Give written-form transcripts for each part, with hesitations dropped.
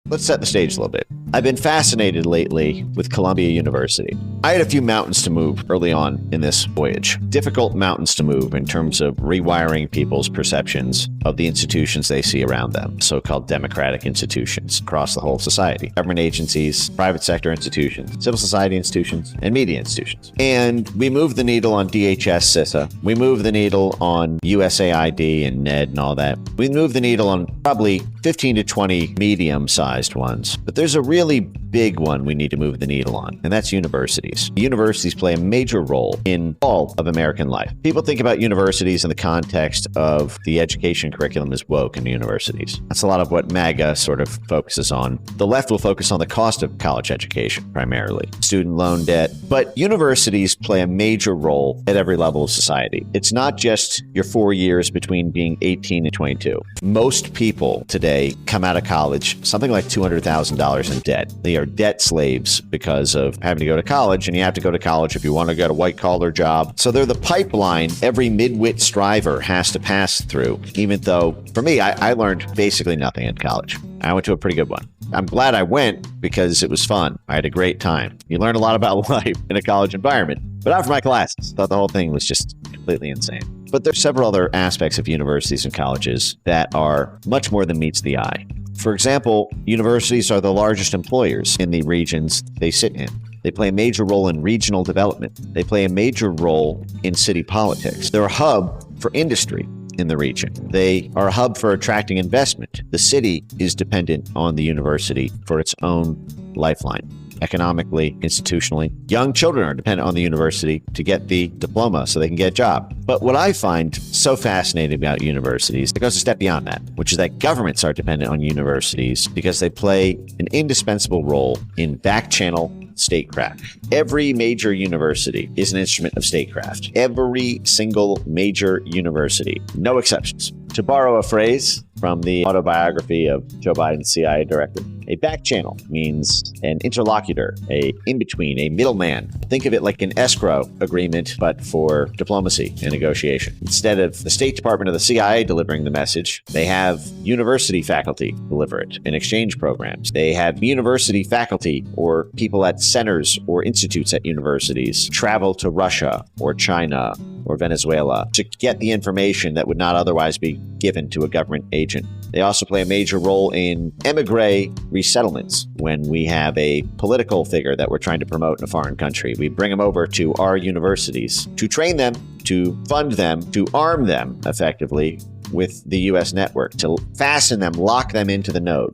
Let's set the stage a little bit. I've been fascinated lately with Columbia University. I had a few mountains to move early on in this voyage. Difficult mountains to move in terms of rewiring people's perceptions of the institutions they see around them, so-called democratic institutions across the whole society. Government agencies, private sector institutions, civil society institutions, and media institutions. And we moved the needle on DHS, CISA. We moved the needle on USAID and NED and all that. We moved the needle on probably 15 to 20 medium-sized ones. But there's a really big one we need to move the needle on, and that's universities. Universities play a major role in all of American life. People think about universities in the context of the education curriculum is woke in universities. That's a lot of what MAGA sort of focuses on. The left will focus on the cost of college education, primarily, student loan debt. But universities play a major role at every level of society. It's not just your 4 years between being 18 and 22. Most people today come out of college something like $200,000 in debt. They are debt slaves because of having to go to college, and you have to go to college if you want to get a white-collar job. So they're the pipeline every midwit striver has to pass through, even though, for me, I learned basically nothing in college. I went to a pretty good one. I'm glad I went because it was fun. I had a great time. You learn a lot about life in a college environment, but not for my classes. Thought the whole thing was just completely insane. But there's several other aspects of universities and colleges that are much more than meets the eye. For example, universities are the largest employers in the regions they sit in. They play a major role in regional development. They play a major role in city politics. They're a hub for industry in the region. They are a hub for attracting investment. The city is dependent on the university for its own lifeline. Economically, institutionally, young children are dependent on the university to get the diploma so they can get a job. But what I find so fascinating about universities, it goes a step beyond that, which is that governments are dependent on universities because they play an indispensable role in back-channel statecraft. Every major university is an instrument of statecraft. Every single major university, no exceptions. To borrow a phrase from the autobiography of Joe Biden's CIA director, a back channel means an interlocutor, a in-between, a middleman. Think of it like an escrow agreement, but for diplomacy and negotiation. Instead of the State Department or the CIA delivering the message, they have university faculty deliver it in exchange programs. They have university faculty or people at centers or institutes at universities travel to Russia or China or Venezuela to get the information that would not otherwise be given to a government agent. They also play a major role in emigre resettlements. When we have a political figure that we're trying to promote in a foreign country, we bring them over to our universities to train them, to fund them, to arm them effectively with the U.S. network, to fasten them, lock them into the node.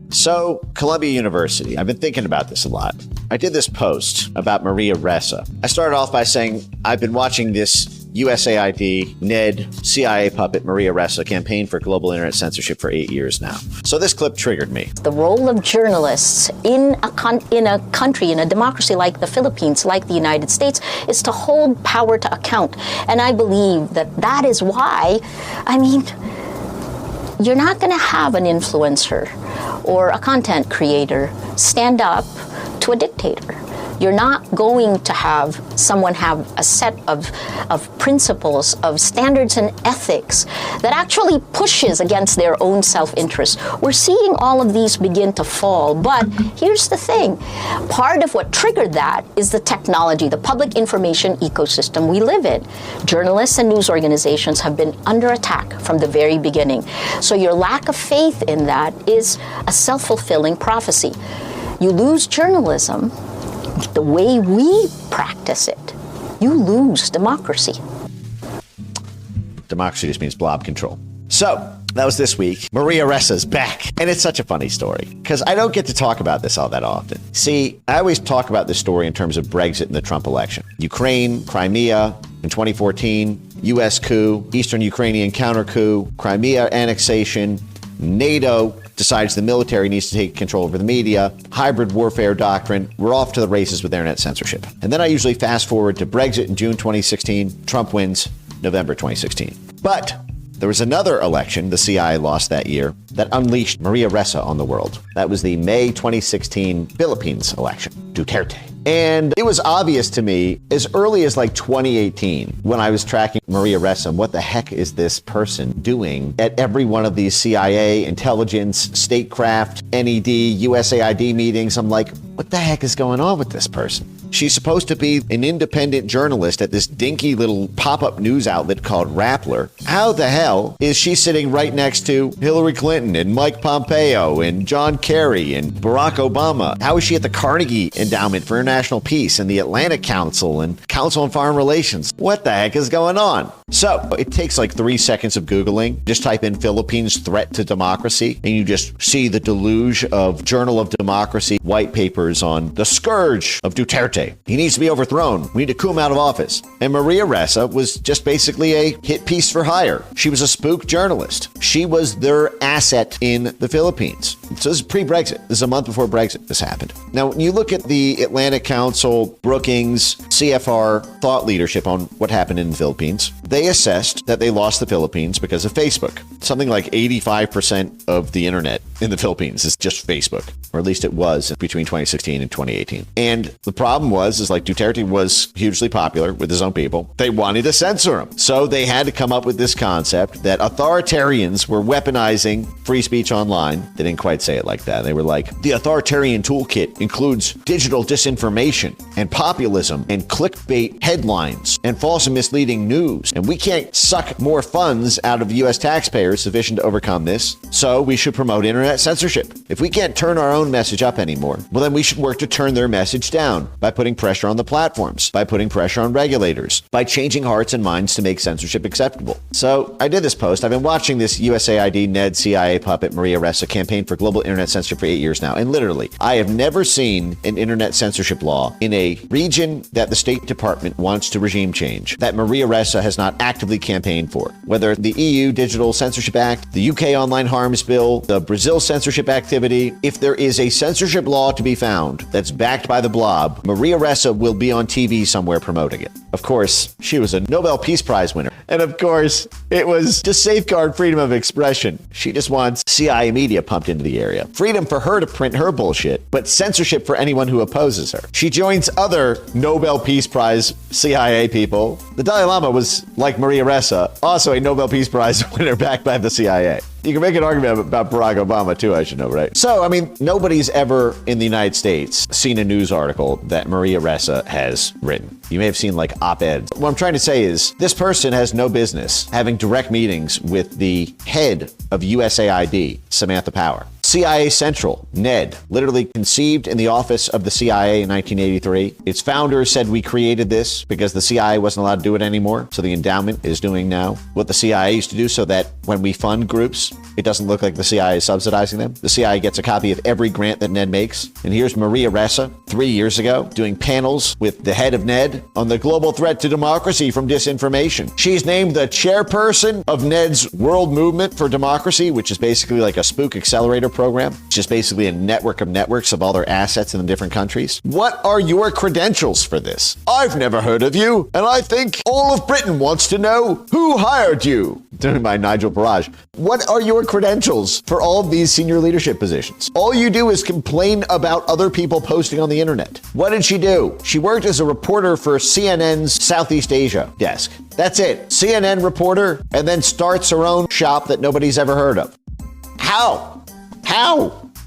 So, Columbia University, I've been thinking about this a lot. I did this post about Maria Ressa. I started off by saying I've been watching this USAID, NED, CIA puppet Maria Ressa campaign for global internet censorship for 8 years now. So this clip triggered me. The role of journalists in a country, in a democracy like the Philippines, like the United States, is to hold power to account. And I believe that is why, you're not going to have an influencer or a content creator stand up to a dictator. You're not going to have someone have a set of principles, of standards and ethics that actually pushes against their own self-interest. We're seeing all of these begin to fall, but here's the thing. Part of what triggered that is the technology, the public information ecosystem we live in. Journalists and news organizations have been under attack from the very beginning. So your lack of faith in that is a self-fulfilling prophecy. You lose journalism the way we practice it, you lose democracy. Democracy just means blob control. So, that was this week. Maria Ressa's back. And it's such a funny story, because I don't get to talk about this all that often. See, I always talk about this story in terms of Brexit and the Trump election. Ukraine, Crimea in 2014, U.S. coup, Eastern Ukrainian counter-coup, Crimea annexation, NATO decides the military needs to take control over the media, hybrid warfare doctrine, we're off to the races with internet censorship. And then I usually fast forward to Brexit in June 2016, Trump wins November 2016. But There was another election the CIA lost that year that unleashed Maria Ressa on the world. That was the May 2016 Philippines election, Duterte. And it was obvious to me as early as like 2018 when I was tracking Maria Ressa, what the heck is this person doing at every one of these CIA, intelligence, statecraft, NED, USAID meetings? I'm like, what the heck is going on with this person? She's supposed to be an independent journalist at this dinky little pop-up news outlet called Rappler. How the hell is she sitting right next to Hillary Clinton and Mike Pompeo and John Kerry and Barack Obama? How is she at the Carnegie Endowment for International Peace and the Atlantic Council and Council on Foreign Relations? What the heck is going on? So it takes like 3 seconds of Googling. Just type in Philippines threat to democracy and you just see the deluge of Journal of Democracy white papers on the scourge of Duterte. He needs to be overthrown. We need to coup him out of office. And Maria Ressa was just basically a hit piece for hire. She was a spook journalist. She was their asset in the Philippines. So this is pre-Brexit. This is a month before Brexit this happened. Now, when you look at the Atlantic Council, Brookings, CFR thought leadership on what happened in the Philippines, they assessed that they lost the Philippines because of Facebook. Something like 85% of the internet in the Philippines is just Facebook, or at least it was between 2016 and 2018. And the problem is like Duterte was hugely popular with his own people. They wanted to censor him. So they had to come up with this concept that authoritarians were weaponizing free speech online. They didn't quite say it like that. They were like, the authoritarian toolkit includes digital disinformation and populism and clickbait headlines and false and misleading news. And we can't suck more funds out of U.S. taxpayers sufficient to overcome this. So we should promote internet censorship. If we can't turn our own message up anymore, well, then we should work to turn their message down by putting pressure on the platforms, by putting pressure on regulators, by changing hearts and minds to make censorship acceptable. So I did this post. I've been watching this USAID, NED, CIA puppet Maria Ressa campaign for global internet censorship for 8 years now. And literally, I have never seen an internet censorship law in a region that the State Department wants to regime change that Maria Ressa has not actively campaigned for. Whether the EU Digital Censorship Act, the UK Online Harms Bill, the Brazil censorship activity, if there is a censorship law to be found that's backed by the blob, Maria Ressa will be on TV somewhere promoting it. Of course, she was a Nobel Peace Prize winner. And of course, it was to safeguard freedom of expression. She just wants CIA media pumped into the area. Freedom for her to print her bullshit, but censorship for anyone who opposes her. She joins other Nobel Peace Prize CIA people. The Dalai Lama was, like Maria Ressa, also a Nobel Peace Prize winner backed by the CIA. You can make an argument about Barack Obama too, I should know, right? So, I mean, nobody's ever in the United States seen a news article that Maria Ressa has written. You may have seen like op-eds. What I'm trying to say is this person has no business having direct meetings with the head of USAID, Samantha Power. CIA Central, NED, literally conceived in the office of the CIA in 1983. Its founders said we created this because the CIA wasn't allowed to do it anymore. So the endowment is doing now what the CIA used to do so that when we fund groups, it doesn't look like the CIA is subsidizing them. The CIA gets a copy of every grant that NED makes. And here's Maria Ressa 3 years ago doing panels with the head of NED on the global threat to democracy from disinformation. She's named the chairperson of NED's World Movement for Democracy, which is basically like a spook accelerator program. It's just basically a network of networks of all their assets in the different countries. What are your credentials for this? I've never heard of you, and I think all of Britain wants to know who hired you. Doing my Nigel Farage. What are your credentials for all of these senior leadership positions? All you do is complain about other people posting on the internet. What did she do? She worked as a reporter for CNN's Southeast Asia desk. That's it. CNN reporter, and then starts her own shop that nobody's ever heard of. How?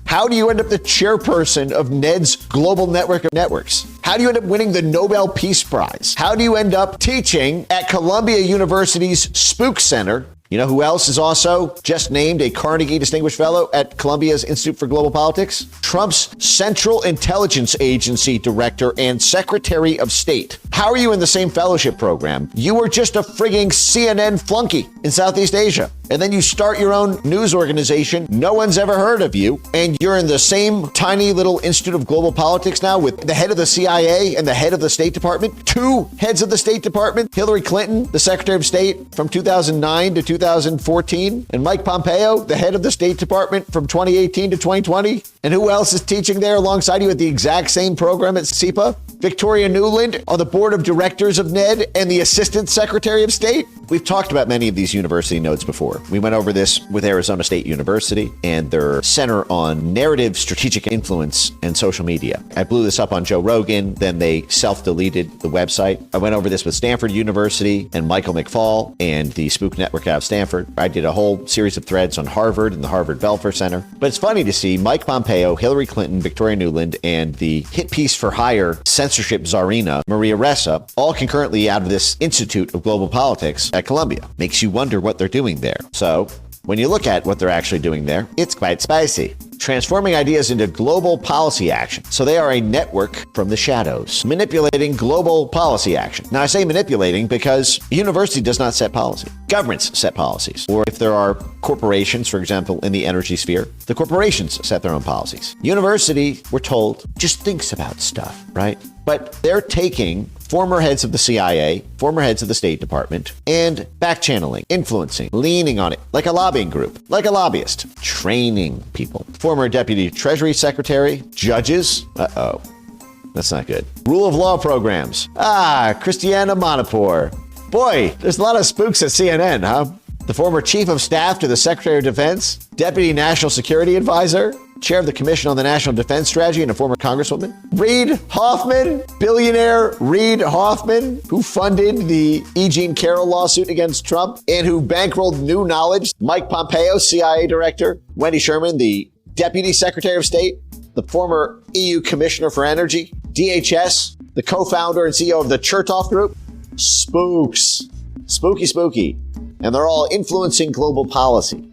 How do you end up the chairperson of NED's global network of networks? How do you end up winning the Nobel Peace Prize? How do you end up teaching at Columbia University's Spook Center? You know who else is also just named a Carnegie Distinguished Fellow at Columbia's Institute for Global Politics? Trump's Central Intelligence Agency Director and Secretary of State. How are you in the same fellowship program? You were just a frigging CNN flunky in Southeast Asia. And then you start your own news organization. No one's ever heard of you. And you're in the same tiny little Institute of Global Politics now with the head of the CIA and the head of the State Department. Two heads of the State Department. Hillary Clinton, the Secretary of State from 2009 to 2014. And Mike Pompeo, the head of the State Department from 2018 to 2020. And who else is teaching there alongside you at the exact same program at CEPA? Victoria Nuland on the board of directors of NED and the Assistant Secretary of State. We've talked about many of these university nodes before. We went over this with Arizona State University and their Center on Narrative Strategic Influence and Social Media. I blew this up on Joe Rogan, then they self-deleted the website. I went over this with Stanford University and Michael McFall and the Spook Network out of Stanford. I did a whole series of threads on Harvard and the Harvard Belfer Center. But it's funny to see Mike Pompeo, Hillary Clinton, Victoria Nuland, and the hit piece for hire censorship czarina, Maria Ressa, all concurrently out of this Institute of Global Politics at Columbia. Makes you wonder what they're doing there. So when you look at what they're actually doing there, it's quite spicy. Transforming ideas into global policy action. So they are a network from the shadows, manipulating global policy action. Now I say manipulating because the university does not set policy. Governments set policies. Or if there are corporations, for example, in the energy sphere, the corporations set their own policies. University, we're told, just thinks about stuff, right? But they're taking former heads of the CIA, former heads of the State Department, and back-channeling, influencing, leaning on it, like a lobbying group, like a lobbyist, training people. Former Deputy Treasury Secretary, judges, that's not good. Rule of law programs, Christiana Manipur. Boy, there's a lot of spooks at CNN, huh? The former Chief of Staff to the Secretary of Defense, Deputy National Security Advisor, Chair of the Commission on the National Defense Strategy, and a former Congresswoman. Reid Hoffman, billionaire Reid Hoffman, who funded the E. Jean Carroll lawsuit against Trump and who bankrolled New Knowledge. Mike Pompeo, CIA Director. Wendy Sherman, the Deputy Secretary of State, the former EU Commissioner for Energy. DHS, the co-founder and CEO of the Chertoff Group. Spooks. Spooky. And they're all influencing global policy.